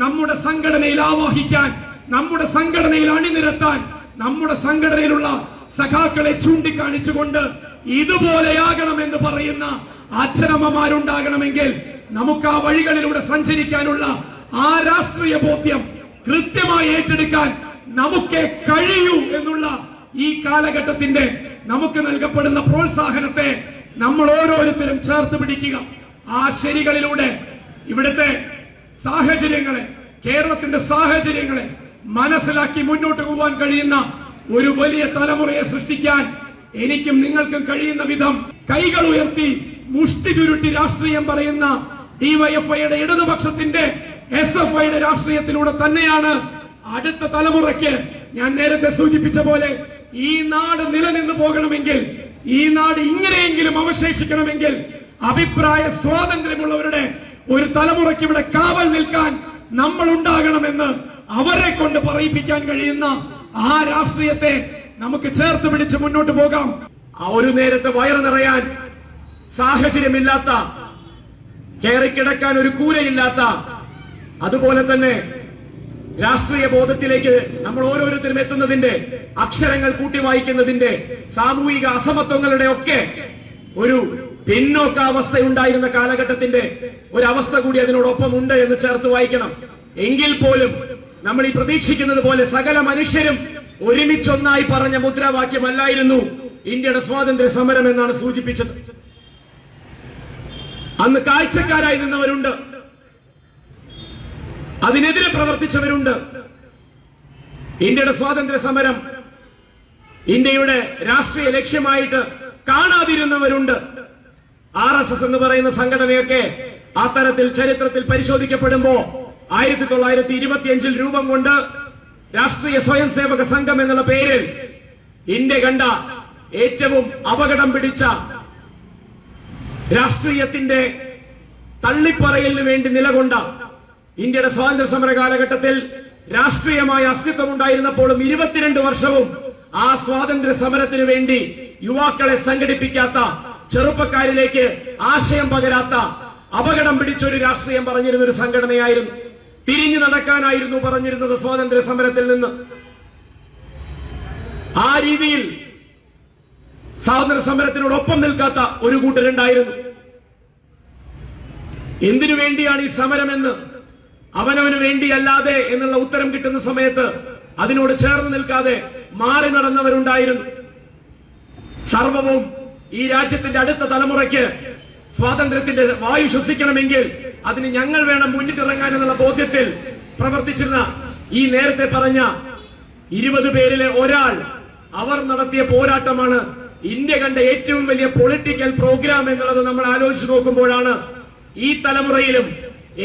നമ്മുടെ സംഘടനയിൽ ആവാഹിക്കാൻ, നമ്മുടെ സംഘടനയിൽ അണിനിരത്താൻ, നമ്മുടെ സംഘടനയിലുള്ള സഖാക്കളെ ചൂണ്ടിക്കാണിച്ചുകൊണ്ട് ഇതുപോലെയാകണമെന്ന് പറയുന്ന അച്ഛനമ്മമാരുണ്ടാകണമെങ്കിൽ നമുക്ക് ആ വഴികളിലൂടെ സഞ്ചരിക്കാനുള്ള ആ രാഷ്ട്രീയ ബോധ്യം കൃത്യമായി ഏറ്റെടുക്കാൻ നമുക്ക് കഴിയൂ എന്നുള്ള ഈ കാലഘട്ടത്തിന്റെ നമുക്ക് നൽകപ്പെടുന്ന പ്രോത്സാഹനത്തെ നമ്മൾ ഓരോരുത്തരും ചേർത്ത് പിടിക്കുക. ആ ശരികളിലൂടെ ഇവിടുത്തെ സാഹചര്യങ്ങളെ, കേരളത്തിന്റെ സാഹചര്യങ്ങളെ മനസ്സിലാക്കി മുന്നോട്ട് പോകാൻ കഴിയുന്ന ഒരു വലിയ തലമുറയെ സൃഷ്ടിക്കാൻ എനിക്കും നിങ്ങൾക്കും കഴിയുന്ന വിധം കൈകൾ ഉയർത്തി മുഷ്ടി ചുരുട്ടി രാഷ്ട്രീയം പറയുന്ന ഡിവൈഎഫ്ഐയുടെ, ഇടതുപക്ഷത്തിന്റെ, എസ്എഫ്ഐയുടെ രാഷ്ട്രീയത്തിലൂടെ തന്നെയാണ് അടുത്ത തലമുറയ്ക്ക് ഞാൻ നേരത്തെ സൂചിപ്പിച്ച പോലെ ഈ നാട് നിലനിന്ന് പോകണമെങ്കിൽ, ഈ നാട് ഇങ്ങനെയെങ്കിലും അവശേഷിക്കണമെങ്കിൽ അഭിപ്രായ സ്വാതന്ത്ര്യമുള്ളവരുടെ ഒരു തലമുറയ്ക്ക് ഇവിടെ കാവൽ നിൽക്കാൻ നമ്മൾ ഉണ്ടാകണമെന്ന് അവരെ കൊണ്ട് പറയിപ്പിക്കാൻ കഴിയുന്ന ആ രാഷ്ട്രീയത്തെ നമുക്ക് ചേർത്ത് പിടിച്ച് മുന്നോട്ട് പോകാം. ആ ഒരു നേരത്തെ വയറ് നിറയാൻ സാഹചര്യമില്ലാത്ത, കയറിക്കിടക്കാൻ ഒരു കൂരയില്ലാത്ത, അതുപോലെ തന്നെ രാഷ്ട്രീയ ബോധത്തിലേക്ക് നമ്മൾ ഓരോരുത്തരും എത്തുന്നതിന്റെ, അക്ഷരങ്ങൾ കൂട്ടി വായിക്കുന്നതിന്റെ, സാമൂഹിക അസമത്വങ്ങളുടെ ഒക്കെ ഒരു പിന്നോക്കാവസ്ഥ ഉണ്ടായിരുന്ന കാലഘട്ടത്തിന്റെ ഒരവസ്ഥ കൂടി അതിനോടൊപ്പം ഉണ്ട് എന്ന് ചേർത്ത് വായിക്കണം. എങ്കിൽ പോലും നമ്മൾ ഈ പ്രതീക്ഷിക്കുന്നത് പോലെ സകല മനുഷ്യരും ഒരുമിച്ചൊന്നായി പറഞ്ഞ മുദ്രാവാക്യമല്ലായിരുന്നു ഇന്ത്യയുടെ സ്വാതന്ത്ര്യ സമരം എന്നാണ് സൂചിപ്പിച്ചത്. അന്ന് കാഴ്ചക്കാരായി നിന്നവരുണ്ട്, അതിനെതിരെ പ്രവർത്തിച്ചവരുണ്ട്. ഇന്ത്യയുടെ സ്വാതന്ത്ര്യ സമരം ഇന്ത്യയുടെ രാഷ്ട്രീയ ലക്ഷ്യമായിട്ട് കാണാതിരുന്നവരുണ്ട്. RSS എന്ന് പറയുന്ന സംഘടനയൊക്കെ ആ തരത്തിൽ ചരിത്രത്തിൽ പരിശോധിക്കപ്പെടുമ്പോ 1925 രൂപം കൊണ്ട് രാഷ്ട്രീയ സ്വയം സേവക സംഘം എന്നുള്ള പേരിൽ ഇന്ത്യ കണ്ട ഏറ്റവും അപകടം പിടിച്ച രാഷ്ട്രീയത്തിന്റെ തള്ളിപ്പറയലിന് വേണ്ടി നിലകൊണ്ട, ഇന്ത്യയുടെ സ്വാതന്ത്ര്യ സമര കാലഘട്ടത്തിൽ രാഷ്ട്രീയമായ അസ്തിത്വം ഉണ്ടായിരുന്നപ്പോഴും 22 വർഷവും ആ സ്വാതന്ത്ര്യ സമരത്തിന് വേണ്ടി യുവാക്കളെ സംഘടിപ്പിക്കാത്ത, ചെറുപ്പക്കാരിലേക്ക് ആശയം പകരാത്ത, അപകടം പിടിച്ച ഒരു രാഷ്ട്രീയം പറഞ്ഞിരുന്ന ഒരു സംഘടനയായിരുന്നു. തിരിഞ്ഞു നടക്കാനായിരുന്നു പറഞ്ഞിരുന്നത് സ്വാതന്ത്ര്യ സമരത്തിൽ നിന്ന്. ആ രീതിയിൽ സ്വാതന്ത്ര്യ സമരത്തിനോടൊപ്പം നിൽക്കാത്ത ഒരു കൂട്ടരുണ്ടായിരുന്നു. എന്തിനു വേണ്ടിയാണ് ഈ സമരമെന്ന് അവനവന് വേണ്ടിയല്ലാതെ എന്നുള്ള ഉത്തരം കിട്ടുന്ന സമയത്ത് അതിനോട് ചേർന്ന് നിൽക്കാതെ മാറി നടന്നവരുണ്ടായിരുന്നു. സർവവും ഈ രാജ്യത്തിന്റെ അടുത്ത തലമുറയ്ക്ക് സ്വാതന്ത്ര്യത്തിന്റെ വായു ശ്വസിക്കണമെങ്കിൽ അതിന് ഞങ്ങൾ വേണം മുന്നിട്ടിറങ്ങാൻ എന്നുള്ള ബോധ്യത്തിൽ പ്രവർത്തിച്ചിരുന്ന ഈ നേരത്തെ പറഞ്ഞ 20 പേരിലെ ഒരാൾ, അവർ നടത്തിയ പോരാട്ടമാണ് ഇന്ത്യ കണ്ട ഏറ്റവും വലിയ പൊളിറ്റിക്കൽ പ്രോഗ്രാം എന്നുള്ളത് നമ്മൾ ആലോചിച്ച് നോക്കുമ്പോഴാണ് ഈ തലമുറയിലും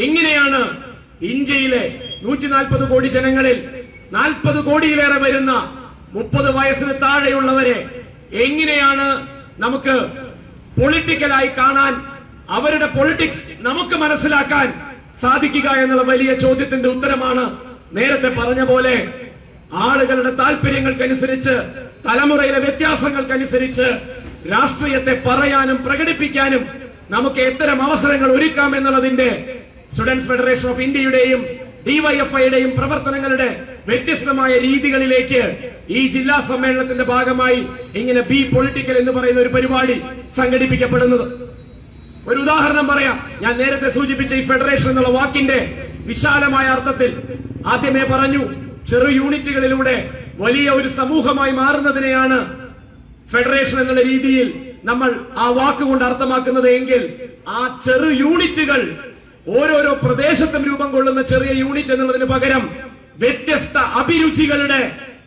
എങ്ങനെയാണ് ഇന്ത്യയിലെ 140 കോടി ജനങ്ങളിൽ 40 കോടിയിലേറെ വരുന്ന 30 വയസ്സിന് താഴെയുള്ളവരെ എങ്ങനെയാണ് നമുക്ക് പൊളിറ്റിക്കലായി കാണാൻ, അവരുടെ പൊളിറ്റിക്സ് നമുക്ക് മനസ്സിലാക്കാൻ സാധിക്കുക എന്നുള്ള വലിയ ചോദ്യത്തിന്റെ ഉത്തരമാണ് നേരത്തെ പറഞ്ഞ പോലെ ആളുകളുടെ താല്പര്യങ്ങൾക്കനുസരിച്ച്, തലമുറയിലെ വ്യത്യാസങ്ങൾക്കനുസരിച്ച് രാഷ്ട്രീയത്തെ പറയാനും പ്രകടിപ്പിക്കാനും നമുക്ക് എത്തരം അവസരങ്ങൾ ഒരുക്കാം എന്നുള്ളതിന്റെ സ്റ്റുഡൻസ് ഫെഡറേഷൻ ഓഫ് ഇന്ത്യയുടെയും ഡിവൈഎഫ്ഐയുടെയും പ്രവർത്തനങ്ങളുടെ വ്യത്യസ്തമായ രീതികളിലേക്ക് ഈ ജില്ലാ സമ്മേളനത്തിന്റെ ഭാഗമായി ഇങ്ങനെ ബി പൊളിറ്റിക്കൽ എന്ന് പറയുന്ന ഒരു പരിപാടി സംഘടിപ്പിക്കപ്പെടുന്നത്. ഒരു ഉദാഹരണം പറയാം. ഞാൻ നേരത്തെ സൂചിപ്പിച്ച ഈ ഫെഡറേഷൻ എന്നുള്ള വാക്കിന്റെ വിശാലമായ അർത്ഥത്തിൽ ആദ്യമേ പറഞ്ഞു, ചെറു യൂണിറ്റുകളിലൂടെ വലിയ ഒരു സമൂഹമായി മാറുന്നതിനെയാണ് ഫെഡറേഷൻ എന്നുള്ള രീതിയിൽ നമ്മൾ ആ വാക്കുകൊണ്ട് അർത്ഥമാക്കുന്നത് എങ്കിൽ ആ ചെറു യൂണിറ്റുകൾ ഓരോരോ പ്രദേശത്തും രൂപം കൊള്ളുന്ന ചെറിയ യൂണിറ്റ് എന്നുള്ളതിന് പകരം വ്യത്യസ്ത അഭിരുചികളുടെ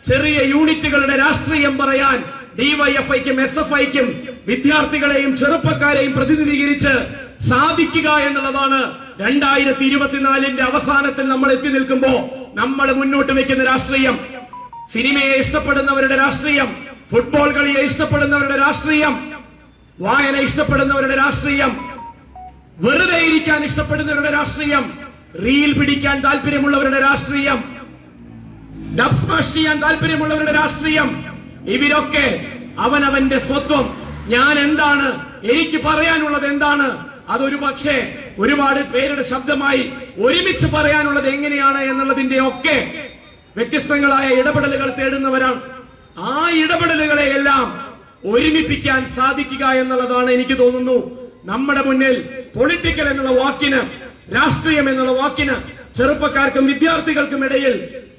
ചെറിയ യൂണിറ്റുകളുടെ രാഷ്ട്രീയം പറയാൻ ഡിവൈഎഫ്ഐക്കും എസ്എഫ്ഐക്കും വിദ്യാർത്ഥികളെയും ചെറുപ്പക്കാരെയും പ്രതിനിധീകരിച്ച് സാധിക്കുക എന്നുള്ളതാണ് 2024 അവസാനത്തിൽ നമ്മൾ എത്തി നിൽക്കുമ്പോ നമ്മൾ മുന്നോട്ട് വെക്കുന്ന രാഷ്ട്രീയം. സിനിമയെ ഇഷ്ടപ്പെടുന്നവരുടെ രാഷ്ട്രീയം, ഫുട്ബോൾ കളിയെ ഇഷ്ടപ്പെടുന്നവരുടെ രാഷ്ട്രീയം, വായന ഇഷ്ടപ്പെടുന്നവരുടെ രാഷ്ട്രീയം, വെറുതെ ഇരിക്കാൻ ഇഷ്ടപ്പെടുന്നവരുടെ രാഷ്ട്രീയം, റീൽ പിടിക്കാൻ താല്പര്യമുള്ളവരുടെ രാഷ്ട്രീയം, ഡബ് സ്മാഷ് ചെയ്യാൻ താല്പര്യമുള്ളവരുടെ രാഷ്ട്രീയം, ഇവരൊക്കെ അവനവന്റെ സ്വത്വം, ഞാൻ എന്താണ്, എനിക്ക് പറയാനുള്ളത് എന്താണ്, അതൊരു പക്ഷേ ഒരുപാട് പേരുടെ ശബ്ദമായി ഒരുമിച്ച് പറയാനുള്ളത് എങ്ങനെയാണ് എന്നുള്ളതിന്റെ ഒക്കെ വ്യത്യസ്തങ്ങളായ ഇടപെടലുകൾ തേടുന്നവരാണ്. ആ ഇടപെടലുകളെ എല്ലാം ഒരുമിപ്പിക്കാൻ സാധിക്കുക എന്നുള്ളതാണ് എനിക്ക് തോന്നുന്നു നമ്മുടെ മുന്നിൽ പൊളിറ്റിക്കൽ എന്നുള്ള വാക്കിന്, രാഷ്ട്രീയം എന്നുള്ള വാക്കിന് ചെറുപ്പക്കാർക്കും വിദ്യാർത്ഥികൾക്കും ഇടയിൽ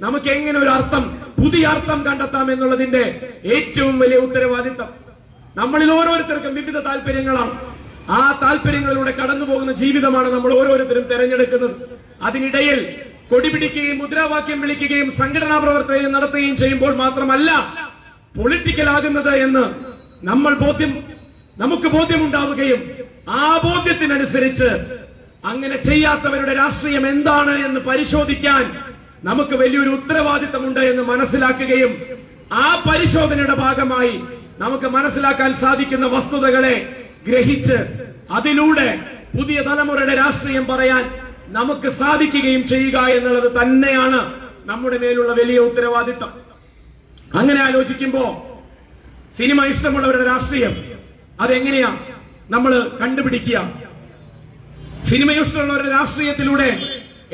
നമുക്ക് എങ്ങനെ ഒരു അർത്ഥം, പുതിയ അർത്ഥം കണ്ടെത്താം എന്നുള്ളതിന്റെ ഏറ്റവും വലിയ ഉത്തരവാദിത്തം. നമ്മളിൽ ഓരോരുത്തർക്കും വിവിധ താല്പര്യങ്ങളാണ്. ആ താല്പര്യങ്ങളിലൂടെ കടന്നുപോകുന്ന ജീവിതമാണ് നമ്മൾ ഓരോരുത്തരും തെരഞ്ഞെടുക്കുന്നത്. അതിനിടയിൽ കൊടിപിടിക്കുകയും മുദ്രാവാക്യം വിളിക്കുകയും സംഘടനാ പ്രവർത്തനം നടത്തുകയും ചെയ്യുമ്പോൾ മാത്രമല്ല പൊളിറ്റിക്കൽ ആകുന്നത് എന്ന് നമുക്ക് ബോധ്യമുണ്ടാവുകയും ആ ബോധ്യത്തിനനുസരിച്ച് അങ്ങനെ ചെയ്യാത്തവരുടെ രാഷ്ട്രീയം എന്താണ് എന്ന് പരിശോധിക്കാൻ നമുക്ക് വലിയൊരു ഉത്തരവാദിത്തമുണ്ട് എന്ന് മനസ്സിലാക്കുകയും ആ പരിശോധനയുടെ ഭാഗമായി നമുക്ക് മനസ്സിലാക്കാൻ സാധിക്കുന്ന വസ്തുതകളെ ഗ്രഹിച്ച് അതിലൂടെ പുതിയ തലമുറയുടെ രാഷ്ട്രീയം പറയാൻ നമുക്ക് സാധിക്കുകയും ചെയ്യുക എന്നുള്ളത് തന്നെയാണ് നമ്മുടെ മേലുള്ള വലിയ ഉത്തരവാദിത്തം. അങ്ങനെ ആലോചിക്കുമ്പോ സിനിമ ഇഷ്ടമുള്ളവരുടെ രാഷ്ട്രീയം അതെങ്ങനെയാ നമ്മൾ കണ്ടുപിടിക്കുക? സിനിമ ഇഷ്ടമുള്ളവരുടെ രാഷ്ട്രീയത്തിലൂടെ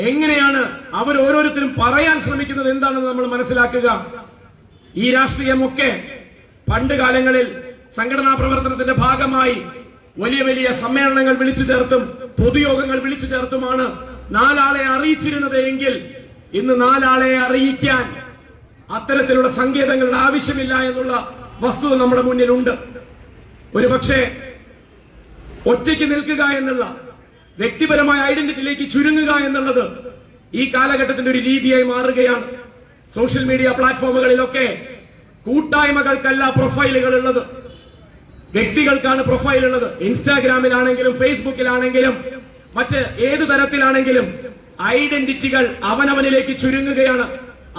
എങ്ങനെയാണ് അവർ ഓരോരുത്തരും പറയാൻ ശ്രമിക്കുന്നത് എന്താണെന്ന് നമ്മൾ മനസ്സിലാക്കുക. ഈ രാഷ്ട്രീയമൊക്കെ പണ്ട് കാലങ്ങളിൽ സംഘടനാ പ്രവർത്തനത്തിന്റെ ഭാഗമായി വലിയ വലിയ സമ്മേളനങ്ങൾ വിളിച്ചു ചേർത്തും പൊതുയോഗങ്ങൾ വിളിച്ചു ചേർത്തുമാണ് 4 ആളെ അറിയിച്ചിരുന്നത് എങ്കിൽ ഇന്ന് 4 ആളെ അറിയിക്കാൻ അത്തരത്തിലുള്ള സങ്കേതങ്ങളുടെ ആവശ്യമില്ല എന്നുള്ള വസ്തുത നമ്മുടെ മുന്നിലുണ്ട്. ഒരുപക്ഷെ ഒറ്റയ്ക്ക് നിൽക്കുക എന്നുള്ള വ്യക്തിപരമായ ഐഡന്റിറ്റിയിലേക്ക് ചുരുങ്ങുക എന്നുള്ളത് ഈ കാലഘട്ടത്തിന്റെ ഒരു രീതിയായി മാറുകയാണ്. സോഷ്യൽ മീഡിയ പ്ലാറ്റ്ഫോമുകളിലൊക്കെ കൂട്ടായ്മകൾക്കല്ല പ്രൊഫൈലുകൾ ഉള്ളത്, വ്യക്തികൾക്കാണ് പ്രൊഫൈൽ ഉള്ളത്. ഇൻസ്റ്റാഗ്രാമിലാണെങ്കിലും ഫേസ്ബുക്കിലാണെങ്കിലും മറ്റ് ഏത് തരത്തിലാണെങ്കിലും ഐഡന്റിറ്റികൾ അവനവനിലേക്ക് ചുരുങ്ങുകയാണ്.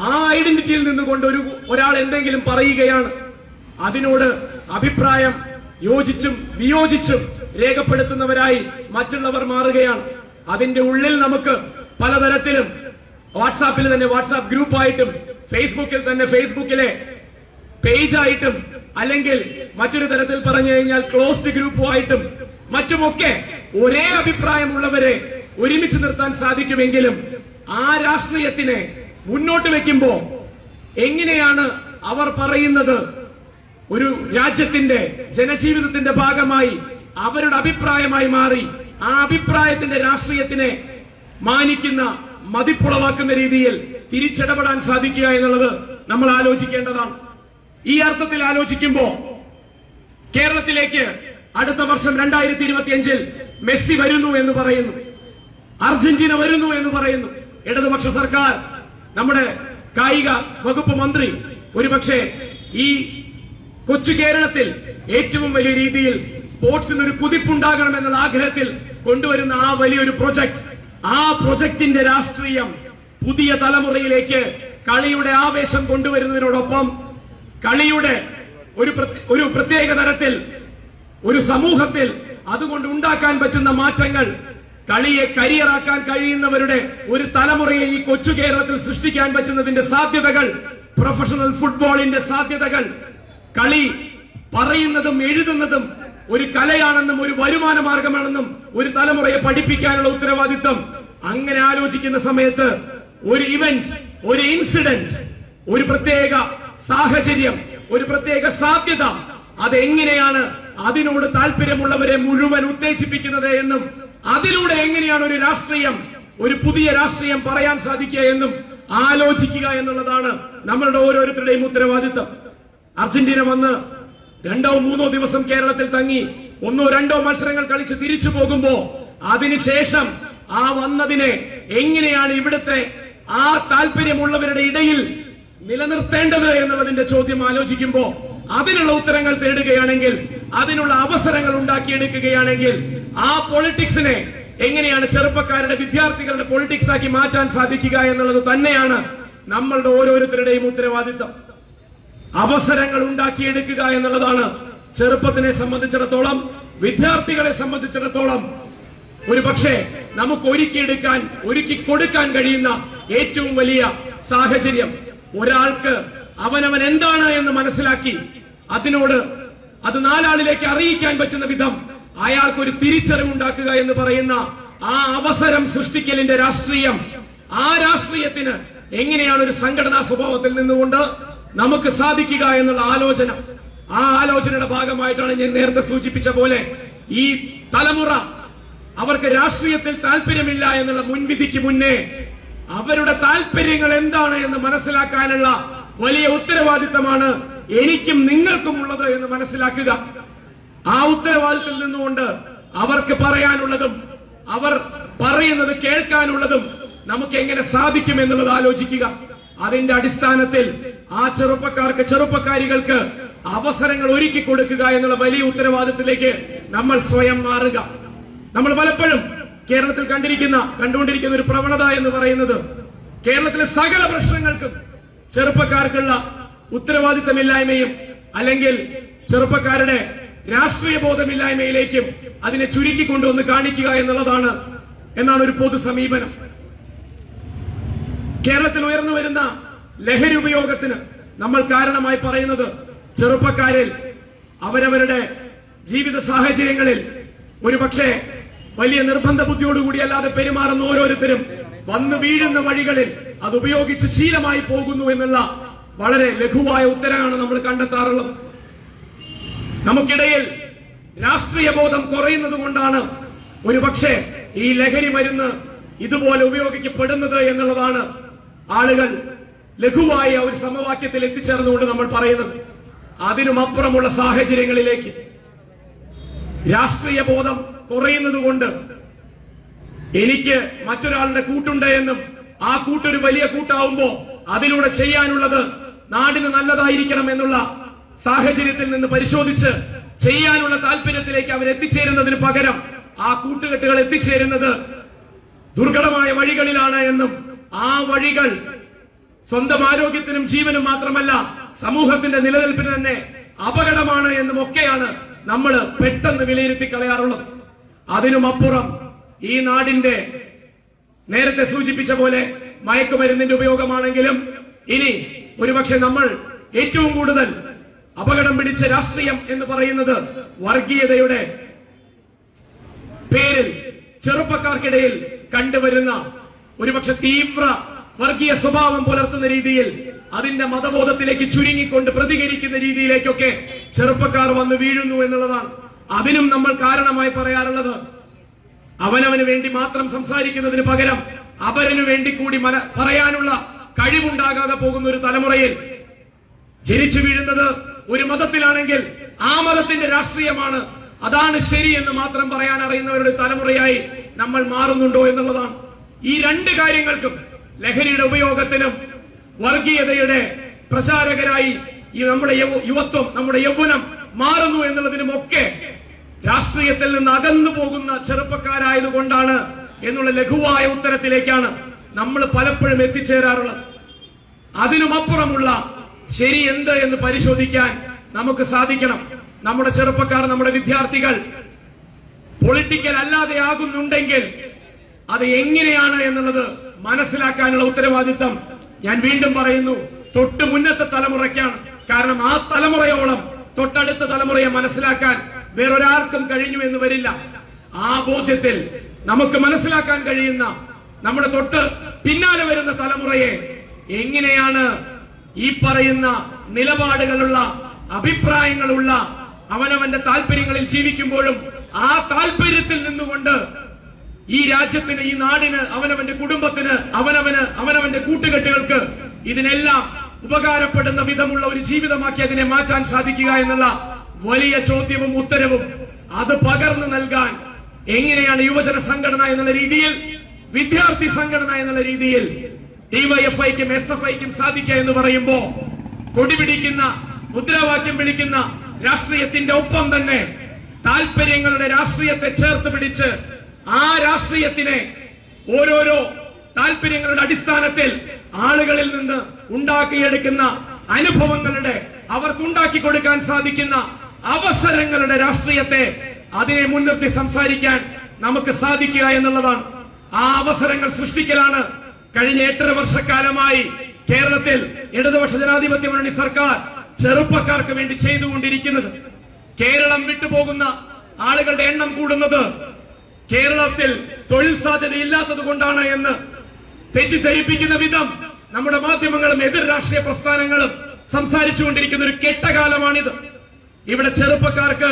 ആ ഐഡന്റിറ്റിയിൽ നിന്നുകൊണ്ട് ഒരാൾ എന്തെങ്കിലും പറയുകയാണ്, അതിനോട് അഭിപ്രായം യോജിച്ചും വിയോജിച്ചും രേഖപ്പെടുത്തുന്നവരായി മറ്റുള്ളവർ മാറുകയാണ്. അതിന്റെ ഉള്ളിൽ നമുക്ക് പലതരത്തിലും വാട്സാപ്പിൽ തന്നെ വാട്സാപ്പ് ഗ്രൂപ്പായിട്ടും ഫേസ്ബുക്കിൽ തന്നെ ഫേസ്ബുക്കിലെ പേജായിട്ടും അല്ലെങ്കിൽ മറ്റൊരു തരത്തിൽ പറഞ്ഞു കഴിഞ്ഞാൽ ക്ലോസ്ഡ് ഗ്രൂപ്പുമായിട്ടും മറ്റുമൊക്കെ ഒരേ അഭിപ്രായമുള്ളവരെ ഒരുമിച്ച് നിർത്താൻ സാധിക്കുമെങ്കിലും ആ രാഷ്ട്രീയത്തിനെ മുന്നോട്ട് വെക്കുമ്പോ എങ്ങനെയാണ് അവർ പറയുന്നത് ഒരു രാജ്യത്തിന്റെ ജനജീവിതത്തിന്റെ ഭാഗമായി അവരുടെ അഭിപ്രായമായി മാറി ആ അഭിപ്രായത്തിന്റെ രാഷ്ട്രീയത്തിനെ മാനിക്കുന്ന മതിപ്പുളവാക്കുന്ന രീതിയിൽ തിരിച്ചിടപെടാൻ സാധിക്കുക എന്നുള്ളത് നമ്മൾ ആലോചിക്കേണ്ടതാണ്. ഈ അർത്ഥത്തിൽ ആലോചിക്കുമ്പോ കേരളത്തിലേക്ക് അടുത്ത വർഷം 2025 മെസ്സി വരുന്നു എന്ന് പറയുന്നു, അർജന്റീന വരുന്നു എന്ന് പറയുന്നു. ഇടതുപക്ഷ സർക്കാർ, നമ്മുടെ കായിക വകുപ്പ് മന്ത്രി ഒരുപക്ഷെ ഈ കൊച്ചു കേരളത്തിൽ ഏറ്റവും വലിയ രീതിയിൽ സ്പോർട്സിന് ഒരു കുതിപ്പുണ്ടാകണം എന്നുള്ള ആഗ്രഹത്തിൽ കൊണ്ടുവരുന്ന ആ വലിയൊരു പ്രൊജക്ട്, ആ പ്രൊജക്ടിന്റെ രാഷ്ട്രീയം പുതിയ തലമുറയിലേക്ക് കളിയുടെ ആവേശം കൊണ്ടുവരുന്നതിനോടൊപ്പം കളിയുടെ ഒരു പ്രത്യേക തരത്തിൽ ഒരു സമൂഹത്തിൽ അതുകൊണ്ട് ഉണ്ടാക്കാൻ പറ്റുന്ന മാറ്റങ്ങൾ, കളിയെ കരിയറാക്കാൻ കഴിയുന്നവരുടെ ഒരു തലമുറയെ ഈ കൊച്ചു കേരളത്തിൽ സൃഷ്ടിക്കാൻ പറ്റുന്നതിന്റെ സാധ്യതകൾ, പ്രൊഫഷണൽ ഫുട്ബോളിന്റെ സാധ്യതകൾ, കളി പറയുന്നതും എഴുതുന്നതും ഒരു കലയാണെന്നും ഒരു വരുമാന മാർഗമാണെന്നും ഒരു തലമുറയെ പഠിപ്പിക്കാനുള്ള ഉത്തരവാദിത്വം അങ്ങനെ ആലോചിക്കുന്ന സമയത്ത് ഒരു ഇവന്റ്, ഒരു ഇൻസിഡന്റ്, ഒരു പ്രത്യേക സാഹചര്യം, ഒരു പ്രത്യേക സാധ്യത, അതെങ്ങനെയാണ് അതിനോട് താല്പര്യമുള്ളവരെ മുഴുവൻ ഉത്തേജിപ്പിക്കുന്നത് എന്നും അതിലൂടെ എങ്ങനെയാണ് ഒരു രാഷ്ട്രീയം, ഒരു പുതിയ രാഷ്ട്രീയം പറയാൻ സാധിക്കുക എന്നും ആലോചിക്കുക എന്നുള്ളതാണ് നമ്മളുടെ ഓരോരുത്തരുടെയും ഉത്തരവാദിത്തം. അർജന്റീന വന്ന് 2-3 ദിവസം കേരളത്തിൽ തങ്ങി 1-2 മത്സരങ്ങൾ കളിച്ച് തിരിച്ചു പോകുമ്പോ അതിനുശേഷം ആ വന്നതിനെ എങ്ങനെയാണ് ഇവിടുത്തെ ആ താല്പര്യമുള്ളവരുടെ ഇടയിൽ നിലനിർത്തേണ്ടത് എന്നുള്ളതിന്റെ ചോദ്യം ആലോചിക്കുമ്പോ അതിനുള്ള ഉത്തരങ്ങൾ തേടുകയാണെങ്കിൽ, അതിനുള്ള അവസരങ്ങൾ ഉണ്ടാക്കിയെടുക്കുകയാണെങ്കിൽ ആ പൊളിറ്റിക്സിനെ എങ്ങനെയാണ് ചെറുപ്പക്കാരുടെ വിദ്യാർത്ഥികളുടെ പൊളിറ്റിക്സ് ആക്കി മാറ്റാൻ സാധിക്കുക എന്നുള്ളത് തന്നെയാണ് നമ്മളുടെ ഓരോരുത്തരുടെയും ഉത്തരവാദിത്തം. അവസരങ്ങൾ ഉണ്ടാക്കിയെടുക്കുക എന്നുള്ളതാണ് ചെറുപ്പത്തിനെ സംബന്ധിച്ചിടത്തോളം, വിദ്യാർത്ഥികളെ സംബന്ധിച്ചിടത്തോളം ഒരു പക്ഷേ നമുക്ക് ഒരുക്കി കൊടുക്കാൻ കഴിയുന്ന ഏറ്റവും വലിയ സാഹചര്യം. ഒരാൾക്ക് അവനവൻ എന്താണ് എന്ന് മനസ്സിലാക്കി അതിനോട് അത് 4 ആളിലേക്ക് അറിയിക്കാൻ പറ്റുന്ന വിധം അയാൾക്കൊരു തിരിച്ചറിവുണ്ടാക്കുക എന്ന് പറയുന്ന ആ അവസരം സൃഷ്ടിക്കലിന്റെ രാഷ്ട്രീയം, ആ രാഷ്ട്രീയത്തിന് എങ്ങനെയാണ് ഒരു സംഘടനാ സ്വഭാവത്തിൽ നിന്നുകൊണ്ട് നമുക്ക് സാധിക്കുക എന്നുള്ള ആലോചന, ആ ആലോചനയുടെ ഭാഗമായിട്ടാണ് ഞാൻ നേരത്തെ സൂചിപ്പിച്ച പോലെ ഈ തലമുറ അവർക്ക് രാഷ്ട്രീയത്തിൽ താല്പര്യമില്ല എന്നുള്ള മുൻവിധിക്ക് മുന്നേ അവരുടെ താല്പര്യങ്ങൾ എന്താണ് എന്ന് മനസ്സിലാക്കാനുള്ള വലിയ ഉത്തരവാദിത്തമാണ് എനിക്കും നിങ്ങൾക്കും ഉള്ളത് എന്ന് മനസ്സിലാക്കുക. ആ ഉത്തരവാദിത്തത്തിൽ നിന്നുകൊണ്ട് അവർക്ക് പറയാനുള്ളതും അവർ പറയുന്നത് കേൾക്കാനുള്ളതും നമുക്ക് എങ്ങനെ സാധിക്കും എന്നുള്ളത് ആലോചിക്കുക. അതിന്റെ അടിസ്ഥാനത്തിൽ ആ ചെറുപ്പക്കാരികൾക്ക് അവസരങ്ങൾ ഒരുക്കി കൊടുക്കുക എന്നുള്ള വലിയ ഉത്തരവാദിത്തത്തിലേക്ക് നമ്മൾ സ്വയം മാറുക. നമ്മൾ പലപ്പോഴും കേരളത്തിൽ കണ്ടുകൊണ്ടിരിക്കുന്ന ഒരു പ്രവണത എന്ന് പറയുന്നത് കേരളത്തിലെ സകല പ്രശ്നങ്ങൾക്കും ചെറുപ്പക്കാർക്കുള്ള ഉത്തരവാദിത്തമില്ലായ്മയും അല്ലെങ്കിൽ ചെറുപ്പക്കാരുടെ രാഷ്ട്രീയ ബോധമില്ലായ്മയിലേക്കും അതിനെ ചുരുക്കിക്കൊണ്ടുവന്ന് കാണിക്കുക എന്നാണ് ഒരു പൊതു സമീപനം. കേരളത്തിൽ ഉയർന്നു വരുന്ന ലഹരി ഉപയോഗത്തിന് നമ്മൾ കാരണമായി പറയുന്നത് ചെറുപ്പക്കാരിൽ അവരവരുടെ ജീവിത സാഹചര്യങ്ങളിൽ ഒരുപക്ഷെ വലിയ നിർബന്ധ ബുദ്ധിയോടുകൂടി അല്ലാതെ പെരുമാറുന്ന ഓരോരുത്തരും വന്നു വീഴുന്ന വഴികളിൽ അത് ഉപയോഗിച്ച് ശീലമായി പോകുന്നു എന്നുള്ള വളരെ ലഘുവായ ഉത്തരമാണ് നമ്മൾ കണ്ടെത്താറുള്ളത്. നമുക്കിടയിൽ രാഷ്ട്രീയ ബോധം കുറയുന്നത് കൊണ്ടാണ് ഒരുപക്ഷെ ഈ ലഹരി മരുന്ന് ഇതുപോലെ ഉപയോഗിക്കപ്പെടുന്നത് എന്നുള്ളതാണ് ആളുകൾ ലഘുവായ ഒരു സമവാക്യത്തിൽ എത്തിച്ചേർന്നുകൊണ്ട് നമ്മൾ പറയുന്നത്. അതിനുമപ്പുറമുള്ള സാഹചര്യങ്ങളിലേക്ക് രാഷ്ട്രീയ ബോധം കുറയുന്നത് കൊണ്ട് എനിക്ക് മറ്റൊരാളുടെ കൂട്ടുണ്ട് എന്നും ആ കൂട്ടൊരു വലിയ കൂട്ടാവുമ്പോ അതിലൂടെ ചെയ്യാനുള്ളത് നാടിന് നല്ലതായിരിക്കണം എന്നുള്ള സാഹചര്യത്തിൽ നിന്ന് പരിശോധിച്ച് ചെയ്യാനുള്ള താല്പര്യത്തിലേക്ക് അവർ എത്തിച്ചേരുന്നതിന് പകരം ആ കൂട്ടുകെട്ടുകൾ എത്തിച്ചേരുന്നത് ദുർഘടമായ വഴികളിലാണ് എന്നും ആ വഴികൾ സ്വന്തം ആരോഗ്യത്തിനും ജീവനും മാത്രമല്ല സമൂഹത്തിന്റെ നിലനിൽപ്പിന് തന്നെ അപകടമാണ് എന്നും ഒക്കെയാണ് നമ്മൾ പെട്ടെന്ന് വിലയിരുത്തി കളയാറുള്ളത്. അതിനുമപ്പുറം ഈ നാടിന്റെ നേരത്തെ സൂചിപ്പിച്ച പോലെ മയക്കുമരുന്നിന്റെ ഉപയോഗമാണെങ്കിലും ഇനി ഒരുപക്ഷെ നമ്മൾ ഏറ്റവും കൂടുതൽ അപകടം പിടിച്ച രാഷ്ട്രീയം എന്ന് പറയുന്നത് വർഗീയതയുടെ പേരിൽ ചെറുപ്പക്കാർക്കിടയിൽ കണ്ടുവരുന്ന ഒരുപക്ഷെ തീവ്ര വർഗീയ സ്വഭാവം പുലർത്തുന്ന രീതിയിൽ അതിന്റെ മതബോധത്തിലേക്ക് ചുരുങ്ങിക്കൊണ്ട് പ്രതികരിക്കുന്ന രീതിയിലേക്കൊക്കെ ചെറുപ്പക്കാർ വന്ന് വീഴുന്നു എന്നുള്ളതാണ്. അതിനും നമ്മൾ കാരണമായി പറയാറുള്ളത് അവനവന് വേണ്ടി മാത്രം സംസാരിക്കുന്നതിന് പകരം അവരനു വേണ്ടി കൂടി പറയാനുള്ള കഴിവുണ്ടാകാതെ പോകുന്ന ഒരു തലമുറയിൽ ജനിച്ചു വീഴുന്നത് ഒരു മതത്തിലാണെങ്കിൽ ആ മതത്തിന്റെ രാഷ്ട്രീയമാണ്, അതാണ് ശരി എന്ന് മാത്രം പറയാൻ അറിയുന്നവരുടെ തലമുറയായി നമ്മൾ മാറുന്നുണ്ടോ എന്നുള്ളതാണ്. ഈ രണ്ട് കാര്യങ്ങൾക്കും, ലഹരിയുടെ ഉപയോഗത്തിനും വർഗീയതയുടെ പ്രചാരകരായി ഈ നമ്മുടെ യുവത്വം, നമ്മുടെ യൗവനം മാറുന്നു എന്നുള്ളതിനുമൊക്കെ രാഷ്ട്രീയത്തിൽ നിന്ന് അകന്നു പോകുന്ന ചെറുപ്പക്കാരായതുകൊണ്ടാണ് എന്നുള്ള ലഘുവായ ഉത്തരത്തിലേക്കാണ് നമ്മൾ പലപ്പോഴും എത്തിച്ചേരാറുള്ളത്. അതിനുമപ്പുറമുള്ള ശരി എന്ത് എന്ന് പരിശോധിക്കാൻ നമുക്ക് സാധിക്കണം. നമ്മുടെ ചെറുപ്പക്കാർ, നമ്മുടെ വിദ്യാർത്ഥികൾ പൊളിറ്റിക്കൽ അല്ലാതെ ആകുന്നുണ്ടെങ്കിൽ അത് എങ്ങനെയാണ് എന്നുള്ളത് മനസ്സിലാക്കാനുള്ള ഉത്തരവാദിത്തം ഞാൻ വീണ്ടും പറയുന്നു തൊട്ട് മുന്നത്തെ തലമുറയ്ക്കാണ്. കാരണം ആ തലമുറയോളം തൊട്ടടുത്ത തലമുറയെ മനസ്സിലാക്കാൻ വേറൊരാൾക്കും കഴിഞ്ഞു എന്ന് വരില്ല. ആ ബോധ്യത്തിൽ നമുക്ക് മനസ്സിലാക്കാൻ കഴിയുന്ന നമ്മുടെ തൊട്ട് പിന്നാലെ വരുന്ന തലമുറയെ എങ്ങനെയാണ് ഈ പറയുന്ന നിലപാടുകളുള്ള, അഭിപ്രായങ്ങളുള്ള, അവനവന്റെ താല്പര്യങ്ങളിൽ ജീവിക്കുമ്പോഴും ആ താല്പര്യത്തിൽ നിന്നുകൊണ്ട് ഈ രാജ്യത്തിന്, ഈ നാടിന്, അവനവന്റെ കുടുംബത്തിന്, അവനവന്റെ കൂട്ടുകെട്ടുകൾക്ക് ഇതിനെല്ലാം ഉപകാരപ്പെടുന്ന വിധമുള്ള ഒരു ജീവിതമാക്കി അതിനെ മാറ്റാൻ സാധിക്കുക എന്നുള്ള വലിയ ചോദ്യവും ഉത്തരവും അത് പകർന്നു നൽകാൻ എങ്ങനെയാണ് യുവജന സംഘടന എന്നുള്ള രീതിയിൽ, വിദ്യാർത്ഥി സംഘടന എന്നുള്ള രീതിയിൽ ഡിവൈഎഫ്ഐക്കും SFIക്കും സാധിക്കുക എന്ന് പറയുമ്പോ കൊടിപിടിക്കുന്ന, മുദ്രാവാക്യം വിളിക്കുന്ന രാഷ്ട്രീയത്തിന്റെ ഒപ്പം തന്നെ താല്പര്യങ്ങളുടെ രാഷ്ട്രീയത്തെ ചേർത്ത് പിടിച്ച് ആ രാഷ്ട്രീയത്തിനെ ഓരോരോ താല്പര്യങ്ങളുടെ അടിസ്ഥാനത്തിൽ ആളുകളിൽ നിന്ന് ഉണ്ടാക്കിയെടുക്കുന്ന അനുഭവങ്ങളുടെ, അവർക്കുണ്ടാക്കി കൊടുക്കാൻ സാധിക്കുന്ന അവസരങ്ങളുടെ രാഷ്ട്രീയത്തെ അതിനെ മുൻനിർത്തി സംസാരിക്കാൻ നമുക്ക് സാധിക്കുക എന്നുള്ളതാണ്. ആ അവസരങ്ങൾ സൃഷ്ടിക്കലാണ് കഴിഞ്ഞ 8.5 വർഷക്കാലമായി കേരളത്തിൽ ഇടതുപക്ഷ ജനാധിപത്യ മുന്നണി സർക്കാർ ചെറുപ്പക്കാർക്ക് വേണ്ടി ചെയ്തുകൊണ്ടിരിക്കുന്നത്. കേരളം വിട്ടുപോകുന്ന ആളുകളുടെ എണ്ണം കൂടുന്നത്, കേരളത്തിൽ തൊഴിൽ സാധ്യത ഇല്ലാത്തത് കൊണ്ടാണ് എന്ന് തെറ്റിദ്ധരിപ്പിക്കുന്ന വിധം നമ്മുടെ മാധ്യമങ്ങളും എതിർ രാഷ്ട്രീയ പ്രസ്ഥാനങ്ങളും സംസാരിച്ചുകൊണ്ടിരിക്കുന്ന ഒരു കെട്ടകാലമാണിത്. ഇവിടെ ചെറുപ്പക്കാർക്ക്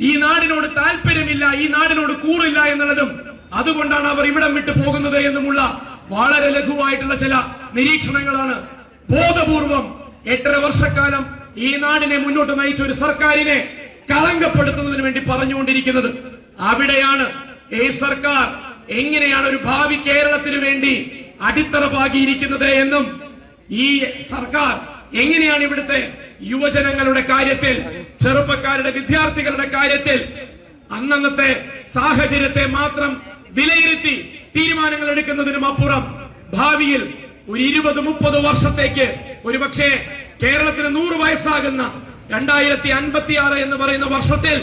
ഈ നാടിനോട് താല്പര്യമില്ല, ഈ നാടിനോട് കൂറില്ല എന്നുള്ളതും അതുകൊണ്ടാണ് അവർ ഇവിടം വിട്ടു പോകുന്നത് എന്നുമുള്ള വളരെ ലഘുവായിട്ടുള്ള ചില നിരീക്ഷണങ്ങളാണ് ബോധപൂർവം 8.5 വർഷക്കാലം ഈ നാടിനെ മുന്നോട്ട് നയിച്ച ഒരു സർക്കാരിനെ കളങ്കപ്പെടുത്തുന്നതിന് വേണ്ടി പറഞ്ഞുകൊണ്ടിരിക്കുന്നത്. അവിടെയാണ് ഈ സർക്കാർ എങ്ങനെയാണ് ഒരു ഭാവി കേരളത്തിന് വേണ്ടി അടിത്തറ പാകിയിരിക്കുന്നത് എന്നും ഈ സർക്കാർ എങ്ങനെയാണ് ഇവിടുത്തെ യുവജനങ്ങളുടെ കാര്യത്തിൽ, ചെറുപ്പക്കാരുടെ, വിദ്യാർത്ഥികളുടെ കാര്യത്തിൽ അന്നന്നത്തെ സാഹചര്യത്തെ മാത്രം വിലയിരുത്തി തീരുമാനങ്ങൾ എടുക്കുന്നതിനും അപ്പുറം ഭാവിയിൽ ഒരു 20-30 വർഷത്തേക്ക് ഒരുപക്ഷെ കേരളത്തിന് 100 വയസ്സാകുന്ന 2056 എന്ന് പറയുന്ന വർഷത്തിൽ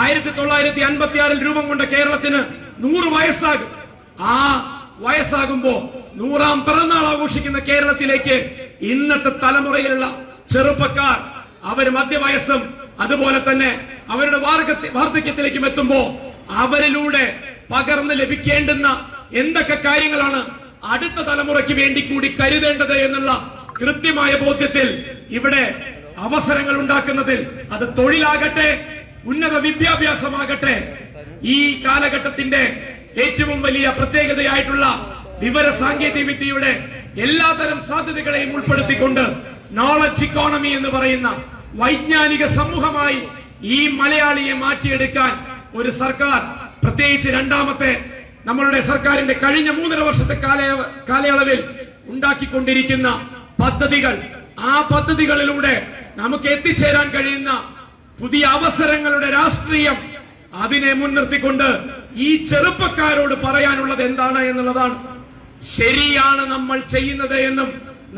1956 രൂപം കൊണ്ട കേരളത്തിന് 100 വയസ്സാകും. ആ വയസ്സാകുമ്പോ 100ാം പിറന്നാൾ ആഘോഷിക്കുന്ന കേരളത്തിലേക്ക് ഇന്നത്തെ തലമുറയിലുള്ള ചെറുപ്പക്കാർ അവർ മധ്യവയസ്സും അതുപോലെ തന്നെ അവരുടെ വാർദ്ധക്യത്തിലേക്കും എത്തുമ്പോ അവരിലൂടെ പകർന്ന് ലഭിക്കേണ്ടുന്ന എന്തൊക്കെ കാര്യങ്ങളാണ് അടുത്ത തലമുറയ്ക്ക് വേണ്ടി കൂടി കരുതേണ്ടത് എന്നുള്ള കൃത്യമായ ബോധ്യത്തിൽ ഇവിടെ അവസരങ്ങൾ ഉണ്ടാക്കുന്നതിൽ അത് തൊഴിലാകട്ടെ, ഉന്നത വിദ്യാഭ്യാസമാകട്ടെ, ഈ കാലഘട്ടത്തിന്റെ ഏറ്റവും വലിയ പ്രത്യേകതയായിട്ടുള്ള വിവര സാങ്കേതിക വിദ്യയുടെ എല്ലാതരം സാധ്യതകളെയും ഉൾപ്പെടുത്തിക്കൊണ്ട് നോളജ് ഇക്കോണമി എന്ന് പറയുന്ന വൈജ്ഞാനിക സമൂഹമായി ഈ മലയാളിയെ മാറ്റിയെടുക്കാൻ ഒരു സർക്കാർ, പ്രത്യേകിച്ച് രണ്ടാമത്തെ നമ്മളുടെ സർക്കാരിന്റെ കഴിഞ്ഞ 3.5 വർഷത്തെ കാലയളവിൽ ഉണ്ടാക്കിക്കൊണ്ടിരിക്കുന്ന പദ്ധതികൾ, ആ പദ്ധതികളിലൂടെ നമുക്ക് എത്തിച്ചേരാൻ കഴിയുന്ന പുതിയ അവസരങ്ങളുടെ രാഷ്ട്രീയം, അതിനെ മുൻനിർത്തിക്കൊണ്ട് ഈ ചെറുപ്പക്കാരോട് പറയാനുള്ളത് എന്താണ് എന്നുള്ളതാണ്. ശരിയാണ് നമ്മൾ ചെയ്യുന്നത് എന്നും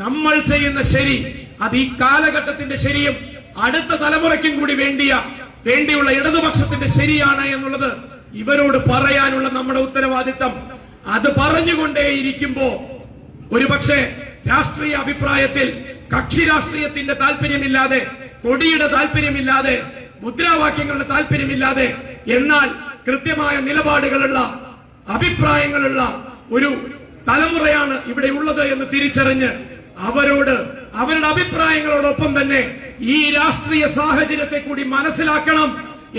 നമ്മൾ ചെയ്യുന്ന ശരി അത് ഈ കാലഘട്ടത്തിന്റെ ശരിയും അടുത്ത തലമുറയ്ക്കും കൂടി വേണ്ടിയുള്ള ഇടതുപക്ഷത്തിന്റെ ശരിയാണ് എന്നുള്ളത് ഇവരോട് പറയാനുള്ള നമ്മുടെ ഉത്തരവാദിത്തം. അത് പറഞ്ഞുകൊണ്ടേയിരിക്കുമ്പോ ഒരുപക്ഷെ രാഷ്ട്രീയ അഭിപ്രായത്തിൽ കക്ഷി രാഷ്ട്രീയത്തിന്റെ താല്പര്യമില്ലാതെ, കൊടിയുടെ താല്പര്യമില്ലാതെ, മുദ്രാവാക്യങ്ങളുടെ താല്പര്യമില്ലാതെ, എന്നാൽ കൃത്യമായ നിലപാടുകളുള്ള, അഭിപ്രായങ്ങളുള്ള ഒരു തലമുറയാണ് ഇവിടെ ഉള്ളത് എന്ന് തിരിച്ചറിഞ്ഞ് അവരോട് അവരുടെ അഭിപ്രായങ്ങളോടൊപ്പം തന്നെ ഈ രാഷ്ട്രീയ സാഹചര്യത്തെ കൂടി മനസ്സിലാക്കണം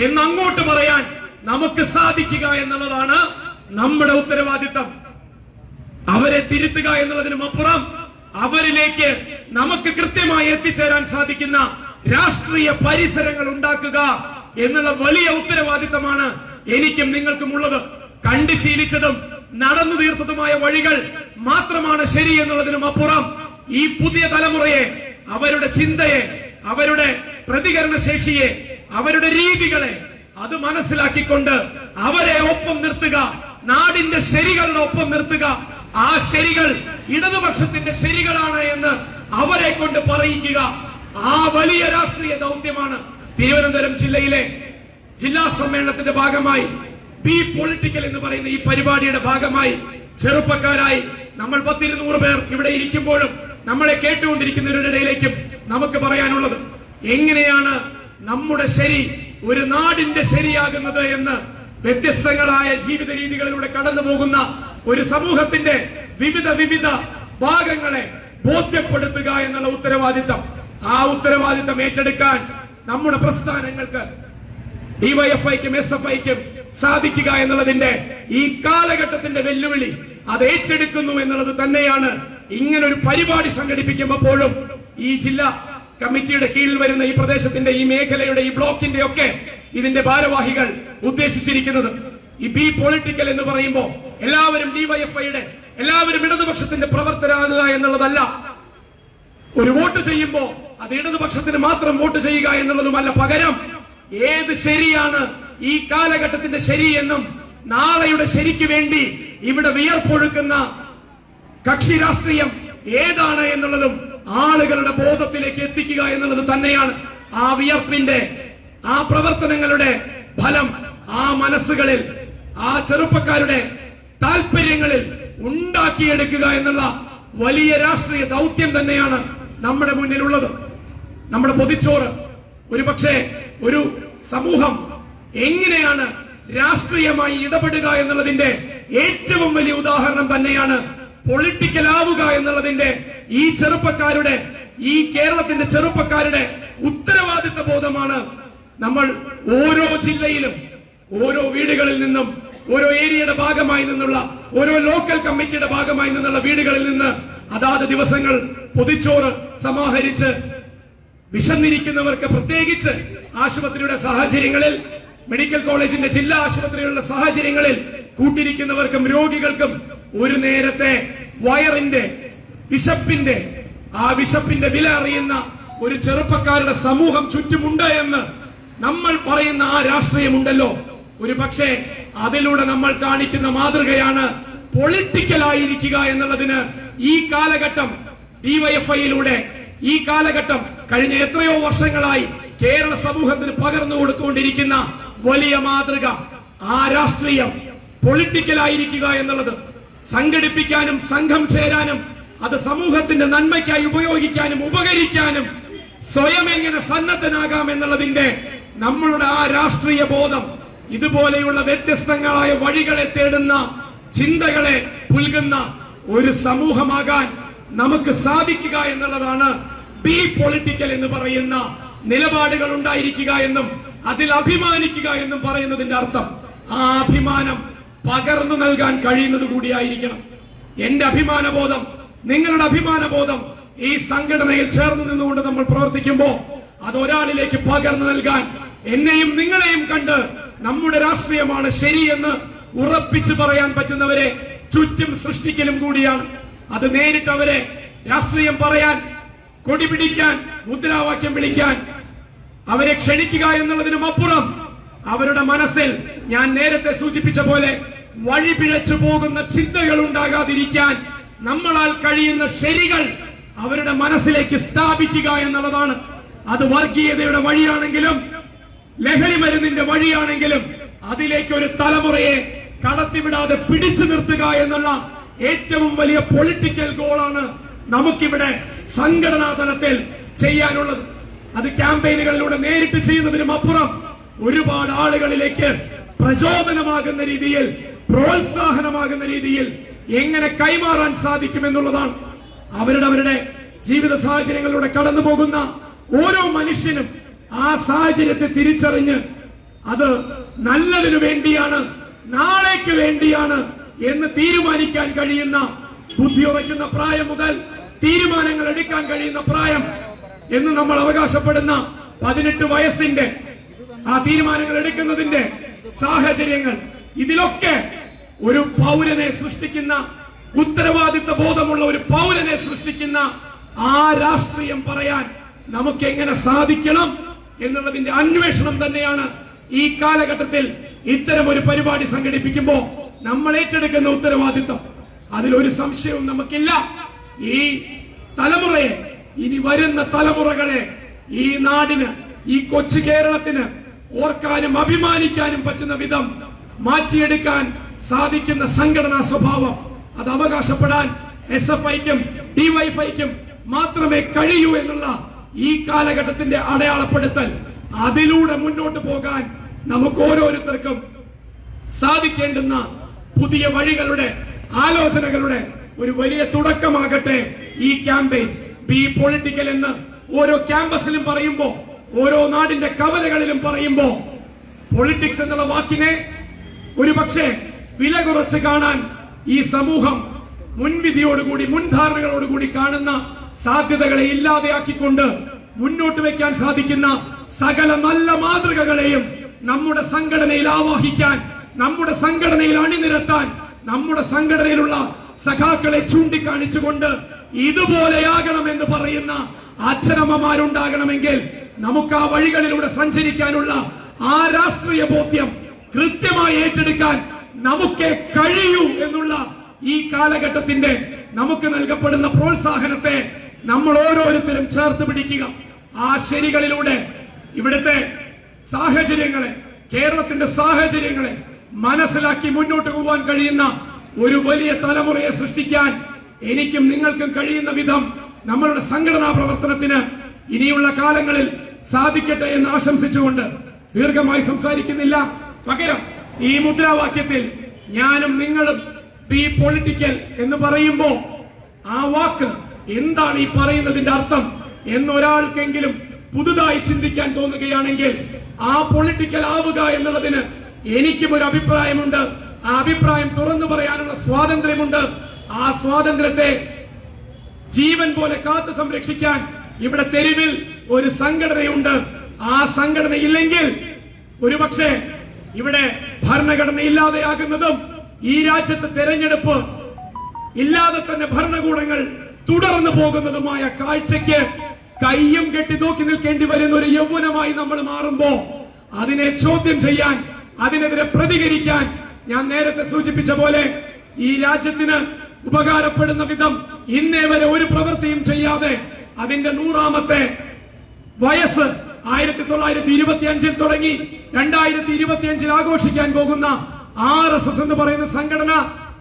എന്ന് അങ്ങോട്ട് പറയാൻ നമുക്ക് സാധിക്കുക എന്നുള്ളതാണ് നമ്മുടെ ഉത്തരവാദിത്തം. അവരെ തിരുത്തുക എന്നുള്ളതിനും അപ്പുറം അവരിലേക്ക് നമുക്ക് കൃത്യമായി എത്തിച്ചേരാൻ സാധിക്കുന്ന രാഷ്ട്രീയ പരിസരങ്ങൾ ഉണ്ടാക്കുക എന്നുള്ള വലിയ ഉത്തരവാദിത്തമാണ് എനിക്കും നിങ്ങൾക്കും ഉള്ളത്. കണ്ടു ശീലിച്ചതും നടന്നു തീർത്തതുമായ വഴികൾ മാത്രമാണ് ശരി എന്നുള്ളതിനും അപ്പുറം ഈ പുതിയ തലമുറയെ, അവരുടെ ചിന്തയെ, അവരുടെ പ്രതികരണ ശേഷിയെ, അവരുടെ രീതികളെ അത് മനസ്സിലാക്കിക്കൊണ്ട് അവരെ ഒപ്പം നിർത്തുക, നാടിന്റെ ശരികളുടെ ഒപ്പം നിർത്തുക. ആ ശരികൾ ഇടതുപക്ഷത്തിന്റെ ശരികളാണ് എന്ന് അവരെ കൊണ്ട് പറയിക്കുക. ആ വലിയ രാഷ്ട്രീയ ദൗത്യമാണ് തിരുവനന്തപുരം ജില്ലയിലെ ജില്ലാ സമ്മേളനത്തിന്റെ ഭാഗമായി ബി പൊളിറ്റിക്കൽ എന്ന് പറയുന്ന ഈ പരിപാടിയുടെ ഭാഗമായി ചെറുപ്പക്കാരായി നമ്മൾ 10-200 പേർ ഇവിടെ ഇരിക്കുമ്പോഴും നമ്മളെ കേട്ടുകൊണ്ടിരിക്കുന്നവരുടെ ഇടയിലേക്കും നമുക്ക് പറയാനുള്ളത്, എങ്ങനെയാണ് നമ്മുടെ ശരി ഒരു നാടിന്റെ ശരിയാകുന്നത് എന്ന് വ്യത്യസ്തങ്ങളായ ജീവിത രീതികളിലൂടെ കടന്നു പോകുന്ന ഒരു സമൂഹത്തിന്റെ വിവിധ ഭാഗങ്ങളെ ബോധ്യപ്പെടുത്തുക എന്നുള്ള ഉത്തരവാദിത്തം, ആ ഉത്തരവാദിത്തം ഏറ്റെടുക്കാൻ നമ്മുടെ പ്രസ്ഥാനങ്ങൾക്ക് ഡിവൈഎഫ്ഐക്കും SFIക്കും സാധിക്കുക എന്നുള്ളതിന്റെ ഈ കാലഘട്ടത്തിന്റെ വെല്ലുവിളി അത് ഏറ്റെടുക്കുന്നു എന്നുള്ളത് തന്നെയാണ് ഇങ്ങനൊരു പരിപാടി സംഘടിപ്പിക്കുമ്പോഴും ഈ ജില്ലാ കമ്മിറ്റിയുടെ കീഴിൽ വരുന്ന ഈ പ്രദേശത്തിന്റെ, ഈ മേഖലയുടെ, ഈ ബ്ലോക്കിന്റെ ഒക്കെ ഇതിന്റെ ഭാരവാഹികൾ ഉദ്ദേശിച്ചിരിക്കുന്നത്. ഈ ബി പൊളിറ്റിക്കൽ എന്ന് പറയുമ്പോൾ എല്ലാവരും ഡിവൈഎഫ്ഐയുടെ, എല്ലാവരും ഇടതുപക്ഷത്തിന്റെ പ്രവർത്തകരാകുക എന്നുള്ളതല്ല. ഒരു വോട്ട് ചെയ്യുമ്പോ അത് ഇടതുപക്ഷത്തിന് മാത്രം വോട്ട് ചെയ്യുക എന്നുള്ളതുമല്ല, പകരം ഏത് ശരിയാണ് ഈ കാലഘട്ടത്തിന്റെ ശരി എന്നും നാളെയുടെ ശരിക്ക് വേണ്ടി ഇവിടെ വിയർപ്പൊഴുക്കുന്ന കക്ഷി രാഷ്ട്രീയം ഏതാണ് എന്നുള്ളതും ആളുകളുടെ ബോധത്തിലേക്ക് എത്തിക്കുക എന്നുള്ളത് തന്നെയാണ് ആ വിയർപ്പിന്റെ, ആ പ്രവർത്തനങ്ങളുടെ ഫലം ആ മനസ്സുകളിൽ, ആ ചെറുപ്പക്കാരുടെ താല്പര്യങ്ങളിൽ ഉണ്ടാക്കിയെടുക്കുക എന്നുള്ള വലിയ രാഷ്ട്രീയ ദൗത്യം തന്നെയാണ് നമ്മുടെ മുന്നിലുള്ളത്. നമ്മുടെ പൊതിച്ചോറ് ഒരുപക്ഷെ ഒരു സമൂഹം എങ്ങനെയാണ് രാഷ്ട്രീയമായി ഇടപെടുക എന്നുള്ളതിന്റെ ഏറ്റവും വലിയ ഉദാഹരണം തന്നെയാണ് പൊളിറ്റിക്കൽ ആവുക എന്നുള്ളതിന്റെ ഈ ചെറുപ്പക്കാരുടെ, ഈ കേരളത്തിന്റെ ചെറുപ്പക്കാരുടെ ഉത്തരവാദിത്വ ബോധമാണ് നമ്മൾ ഓരോ ജില്ലയിലും, ഓരോ വീടുകളിൽ നിന്നും, ഓരോ ഏരിയയുടെ ഭാഗമായി നിന്നുള്ള, ഓരോ ലോക്കൽ കമ്മിറ്റിയുടെ ഭാഗമായി നിന്നുള്ള വീടുകളിൽ നിന്ന് അതാത് ദിവസങ്ങൾ പൊതിച്ചോറ് സമാഹരിച്ച് വിശന്നിരിക്കുന്നവർക്ക്, പ്രത്യേകിച്ച് ആശുപത്രിയുടെ സാഹചര്യങ്ങളിൽ, മെഡിക്കൽ കോളേജിന്റെ ജില്ലാ ആശുപത്രികളുടെ സാഹചര്യങ്ങളിൽ കൂട്ടിരിക്കുന്നവർക്കും രോഗികൾക്കും ഒരു നേരത്തെ വയറിന്റെ വിശപ്പിന്റെ വില അറിയുന്ന ഒരു ചെറുപ്പക്കാരുടെ സമൂഹം ചുറ്റുമുണ്ട് എന്ന് നമ്മൾ പറയുന്ന ആ രാഷ്ട്രീയമുണ്ടല്ലോ, ഒരു പക്ഷേ അതിലൂടെ നമ്മൾ കാണിക്കുന്ന മാതൃകയാണ് പൊളിറ്റിക്കൽ ആയിരിക്കുക എന്നുള്ളതിന് ഈ കാലഘട്ടം ഡിവൈഎഫ്ഐയിലൂടെ, ഈ കാലഘട്ടം കഴിഞ്ഞ എത്രയോ വർഷങ്ങളായി കേരള സമൂഹത്തിന് പകർന്നു കൊടുത്തുകൊണ്ടിരിക്കുന്ന വലിയ മാതൃക. ആ രാഷ്ട്രീയം പൊളിറ്റിക്കൽ ആയിരിക്കുക എന്നുള്ളത് സംഘടിപ്പിക്കാനും സംഘം ചേരാനും അത് സമൂഹത്തിന്റെ നന്മയ്ക്കായി ഉപയോഗിക്കാനും ഉപകരിക്കാനും സ്വയം എങ്ങനെ സന്നദ്ധനാകാം എന്നുള്ളതിന്റെ നമ്മളുടെ ആ രാഷ്ട്രീയ ബോധം, ഇതുപോലെയുള്ള വ്യത്യസ്തങ്ങളായ വഴികളെ തേടുന്ന, ചിന്തകളെ പുൽകുന്ന ഒരു സമൂഹമാകാൻ നമുക്ക് സാധിക്കുക എന്നുള്ളതാണ് ബി പൊളിറ്റിക്കൽ എന്ന് പറയുന്ന നിലപാടുകൾ ഉണ്ടായിരിക്കുക എന്നും അതിൽ അഭിമാനിക്കുക എന്നും പറയുന്നതിന്റെ അർത്ഥം. ആ അഭിമാനം പകർന്നു നൽകാൻ കഴിയുന്നത് കൂടിയായിരിക്കണം. എന്റെ അഭിമാനബോധം, നിങ്ങളുടെ അഭിമാനബോധം ഈ സംഘടനയിൽ ചേർന്ന് നിന്നുകൊണ്ട് നമ്മൾ പ്രവർത്തിക്കുമ്പോൾ അത് ഒരാളിലേക്ക് പകർന്നു നൽകാൻ എന്നെയും നിങ്ങളെയും കണ്ട് നമ്മുടെ രാഷ്ട്രീയമാണ് ശരിയെന്ന് ഉറപ്പിച്ചു പറയാൻ പറ്റുന്നവരെ ചുറ്റും സൃഷ്ടിക്കലും കൂടിയാണ്. അത് നേരിട്ട് അവരെ രാഷ്ട്രീയം പറയാൻ, കൊടി പിടിക്കാൻ, മുദ്രാവാക്യം വിളിക്കാൻ അവരെ ക്ഷണിക്കുക എന്നുള്ളതിനും അപ്പുറം അവരുടെ മനസ്സിൽ ഞാൻ നേരത്തെ സൂചിപ്പിച്ച പോലെ വഴിപിഴച്ചു പോകുന്ന ചിന്തകൾ ഉണ്ടാകാതിരിക്കാൻ നമ്മളാൽ കഴിയുന്ന ശരികൾ അവരുടെ മനസ്സിലേക്ക് സ്ഥാപിക്കുക എന്നുള്ളതാണ്. അത് വർഗീയതയുടെ വഴിയാണെങ്കിലും ലഹരി മരുന്നിന്റെ വഴിയാണെങ്കിലും അതിലേക്ക് ഒരു തലമുറയെ കടത്തിവിടാതെ പിടിച്ചു നിർത്തുക എന്നുള്ള ഏറ്റവും വലിയ പൊളിറ്റിക്കൽ ഗോളാണ് നമുക്കിവിടെ സംഘടനാ തലത്തിൽ ചെയ്യാനുള്ളത്. അത് ക്യാമ്പയിനുകളിലൂടെ നേരിട്ട് ചെയ്യുന്നതിനും അപ്പുറം ഒരുപാട് ആളുകളിലേക്ക് പ്രചോദനമാകുന്ന രീതിയിൽ, പ്രോത്സാഹനമാകുന്ന രീതിയിൽ എങ്ങനെ കൈമാറാൻ സാധിക്കുമെന്നുള്ളതാണ്. അവരുടെ ജീവിത സാഹചര്യങ്ങളിലൂടെ കടന്നു പോകുന്ന ഓരോ മനുഷ്യനും ആ സാഹചര്യത്തെ തിരിച്ചറിഞ്ഞ് അത് നല്ലതിനു വേണ്ടിയാണ്, നാളേക്ക് വേണ്ടിയാണ് എന്ന് തീരുമാനിക്കാൻ കഴിയുന്ന, ബുദ്ധി ഉറയ്ക്കുന്ന പ്രായം മുതൽ തീരുമാനങ്ങൾ എടുക്കാൻ കഴിയുന്ന പ്രായം എന്ന് നമ്മൾ അവകാശപ്പെടുന്ന 18 വയസ്സിന്റെ ആ തീരുമാനങ്ങൾ എടുക്കുന്നതിന്റെ സാഹചര്യങ്ങൾ, ഇതിലൊക്കെ ഒരു പൗരനെ സൃഷ്ടിക്കുന്ന, ഉത്തരവാദിത്വ ബോധമുള്ള ഒരു പൗരനെ സൃഷ്ടിക്കുന്ന ആ രാഷ്ട്രീയം പറയാൻ നമുക്ക് എങ്ങനെ സാധിക്കണം എന്നുള്ളതിന്റെ അന്വേഷണം തന്നെയാണ് ഈ കാലഘട്ടത്തിൽ ഇത്തരം ഒരു പരിപാടി സംഘടിപ്പിക്കുമ്പോൾ നമ്മൾ ഏറ്റെടുക്കുന്ന ഉത്തരവാദിത്വം. അതിലൊരു സംശയവും നമുക്കില്ല. ഈ തലമുറയെ, ഇനി വരുന്ന തലമുറകളെ ഈ നാടിന്, ഈ കൊച്ചു കേരളത്തിന് ഓർക്കാനും അഭിമാനിക്കാനും പറ്റുന്ന വിധം മാറ്റിയെടുക്കാൻ സാധിക്കുന്ന സംഘടനാ സ്വഭാവം അത് അവകാശപ്പെടാൻ SFIക്കും DYFIക്കും മാത്രമേ കഴിയൂ എന്നുള്ള ഈ കാലഘട്ടത്തിന്റെ അടയാളപ്പെടുത്തൽ, അതിലൂടെ മുന്നോട്ട് പോകാൻ നമുക്ക് ഓരോരുത്തർക്കും സാധിക്കേണ്ടുന്ന പുതിയ വഴികളുടെ, ആലോചനകളുടെ ഒരു വലിയ തുടക്കമാകട്ടെ ഈ ക്യാമ്പയിൻ. ബി പൊളിറ്റിക്കൽ എന്ന് ഓരോ ക്യാമ്പസിലും പറയുമ്പോ, ഓരോ നാടിന്റെ കവലകളിലും പറയുമ്പോ, പൊളിറ്റിക്സ് എന്നുള്ള വാക്കിനെ ഒരു പക്ഷേ വില കുറച്ച് കാണാൻ ഈ സമൂഹം മുൻവിധിയോടുകൂടി, മുൻധാരണകളോടുകൂടി കാണുന്ന സാധ്യതകളെ ഇല്ലാതെയാക്കിക്കൊണ്ട് മുന്നോട്ട് വെക്കാൻ സാധിക്കുന്ന സകല നല്ല മാതൃകകളെയും നമ്മുടെ സംഘടനയിൽ ആവാഹിക്കാൻ, നമ്മുടെ സംഘടനയിൽ അണിനിരത്താൻ, നമ്മുടെ സംഘടനയിലുള്ള സഖാക്കളെ ചൂണ്ടിക്കാണിച്ചുകൊണ്ട് ഇതുപോലെയാകണമെന്ന് പറയുന്ന അച്ഛനമ്മമാരുണ്ടാകണമെങ്കിൽ നമുക്ക് ആ വഴികളിലൂടെ സഞ്ചരിക്കാനുള്ള ആ രാഷ്ട്രീയ ബോധ്യം കൃത്യമായി ഏറ്റെടുക്കാൻ നമുക്കേ കഴിയൂ എന്നുള്ള ഈ കാലഘട്ടത്തിന്റെ നമുക്ക് നൽകപ്പെടുന്ന പ്രോത്സാഹനത്തെ നമ്മൾ ഓരോരുത്തരും ചേർത്ത് പിടിക്കുക. ആ ശരികളിലൂടെ ഇവിടുത്തെ സാഹചര്യങ്ങളെ, കേരളത്തിന്റെ സാഹചര്യങ്ങളെ മനസ്സിലാക്കി മുന്നോട്ട് പോകാൻ കഴിയുന്ന ഒരു വലിയ തലമുറയെ സൃഷ്ടിക്കാൻ എനിക്കും നിങ്ങൾക്കും കഴിയുന്ന വിധം നമ്മളുടെ സംഘടനാ പ്രവർത്തനത്തിന് ഇനിയുള്ള കാലങ്ങളിൽ സാധിക്കട്ടെ എന്ന് ആശംസിച്ചുകൊണ്ട് ദീർഘമായി സംസാരിക്കുന്നില്ല. പകരം ഈ മുദ്രാവാക്യത്തിൽ ഞാനും നിങ്ങളും ബി പൊളിറ്റിക്കൽ എന്ന് പറയുമ്പോ ആ വാക്ക് എന്താണ് ഈ പറയുന്നതിന്റെ അർത്ഥം എന്നൊരാൾക്കെങ്കിലും പുതുതായി ചിന്തിക്കാൻ തോന്നുകയാണെങ്കിൽ ആ പൊളിറ്റിക്കൽ ആവുക എന്നുള്ളതിന് എനിക്കും ഒരു അഭിപ്രായമുണ്ട്. ആ അഭിപ്രായം തുറന്നു പറയാനുള്ള സ്വാതന്ത്ര്യമുണ്ട്. ആ സ്വാതന്ത്ര്യത്തെ ജീവൻ പോലെ കാത്തു സംരക്ഷിക്കാൻ ഇവിടെ തെരുവിൽ ഒരു സംഘടനയുണ്ട്. ആ സംഘടന ഇല്ലെങ്കിൽ ഒരുപക്ഷെ ഇവിടെ ഭരണഘടന ഇല്ലാതെയാകുന്നതും ഈ രാജ്യത്ത് തെരഞ്ഞെടുപ്പ് ഇല്ലാതെ തന്നെ ഭരണകൂടങ്ങൾ തുടർന്നു പോകുന്നതുമായ കാഴ്ചയ്ക്ക് കയ്യും കെട്ടി നോക്കി നിൽക്കേണ്ടി വരുന്ന ഒരു യൗവനമായി നമ്മൾ മാറുമ്പോ അതിനെ ചോദ്യം ചെയ്യാൻ, അതിനെതിരെ പ്രതികരിക്കാൻ ഞാൻ നേരത്തെ സൂചിപ്പിച്ച പോലെ ഈ രാജ്യത്തിന് ഉപകാരപ്പെടുന്ന വിധം ഇന്നേ വരെ ഒരു പ്രവൃത്തിയും ചെയ്യാതെ അതിന്റെ 100ാമത്തെ വയസ്സ് 1925 തുടങ്ങി 2025 ആഘോഷിക്കാൻ പോകുന്ന RSS എന്ന് പറയുന്ന സംഘടന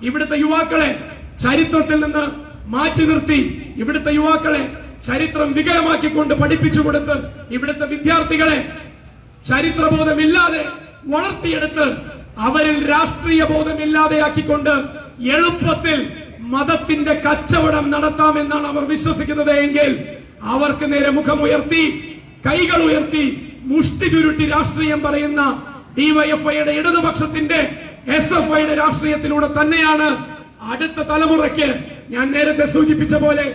ഇവിടുത്തെ യുവാക്കളെ ചരിത്രത്തിൽ നിന്ന് മാറ്റി നിർത്തി, ഇവിടുത്തെ യുവാക്കളെ ചരിത്രം വികലമാക്കിക്കൊണ്ട് പഠിപ്പിച്ചു കൊടുത്ത്, ഇവിടുത്തെ വിദ്യാർത്ഥികളെ ചരിത്രബോധമില്ലാതെ വളർത്തിയെടുത്ത് അവരിൽ രാഷ്ട്രീയ ബോധമില്ലാതെയാക്കിക്കൊണ്ട് എളുപ്പത്തിൽ മതത്തിന്റെ കച്ചവടം നടത്താമെന്നാണ് അവർ വിശ്വസിക്കുന്നത് എങ്കിൽ അവർക്ക് നേരെ മുഖമുയർത്തി, കൈകൾ ഉയർത്തി, മുഷ്ടി ചുരുട്ടി രാഷ്ട്രീയം പറയുന്ന ഡിവൈഎഫ്ഐയുടെ ഇടതുപക്ഷത്തിന്റെ SFIയുടെ രാഷ്ട്രീയത്തിലൂടെ തന്നെയാണ് അടുത്ത തലമുറയ്ക്ക് ഞാൻ നേരത്തെ സൂചിപ്പിച്ച പോലെ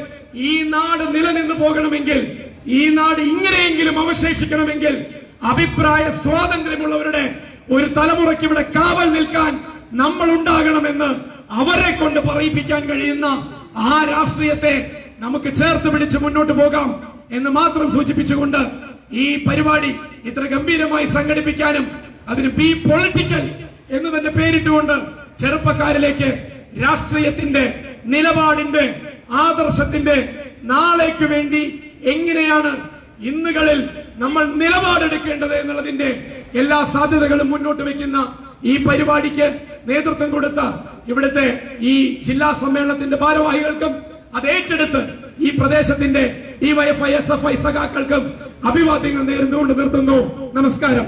ഈ നാട് നിലനിന്ന് പോകണമെങ്കിൽ, ഈ നാട് ഇങ്ങനെയെങ്കിലും അവശേഷിക്കണമെങ്കിൽ അഭിപ്രായ സ്വാതന്ത്ര്യമുള്ളവരുടെ ഒരു തലമുറയ്ക്ക് ഇവിടെ കാവൽ നിൽക്കാൻ നമ്മൾ ഉണ്ടാകണമെന്ന് അവരെ കൊണ്ട് പറയിപ്പിക്കാൻ കഴിയുന്ന ആ രാഷ്ട്രീയത്തെ നമുക്ക് ചേർത്ത് പിടിച്ച് മുന്നോട്ട് പോകാം എന്ന് മാത്രം സൂചിപ്പിച്ചുകൊണ്ട് ഈ പരിപാടി ഇത്ര ഗംഭീരമായി സംഘടിപ്പിക്കാനും അതിന് ബി പൊളിറ്റിക്കൽ എന്ന് തന്നെ പേരിട്ടുകൊണ്ട് ചെറുപ്പക്കാരിലേക്ക് രാഷ്ട്രീയത്തിന്റെ, നിലപാടിന്റെ, ആദർശത്തിന്റെ നാളേക്ക് വേണ്ടി എങ്ങനെയാണ് ഇന്നുകളിൽ നമ്മൾ നിലപാടെടുക്കേണ്ടത് എന്നുള്ളതിന്റെ എല്ലാ സാധ്യതകളും മുന്നോട്ട് വെക്കുന്ന ഈ പരിപാടിക്ക് നേതൃത്വം കൊടുത്ത ഇവിടുത്തെ ഈ ജില്ലാ സമ്മേളനത്തിന്റെ ഭാരവാഹികൾക്കും അത് ഏറ്റെടുത്ത് ഈ പ്രദേശത്തിന്റെ DYFI SFI സഖാക്കൾക്കും അഭിവാദ്യങ്ങൾ നേർന്നുകൊണ്ട് നിർത്തുന്നു. നമസ്കാരം.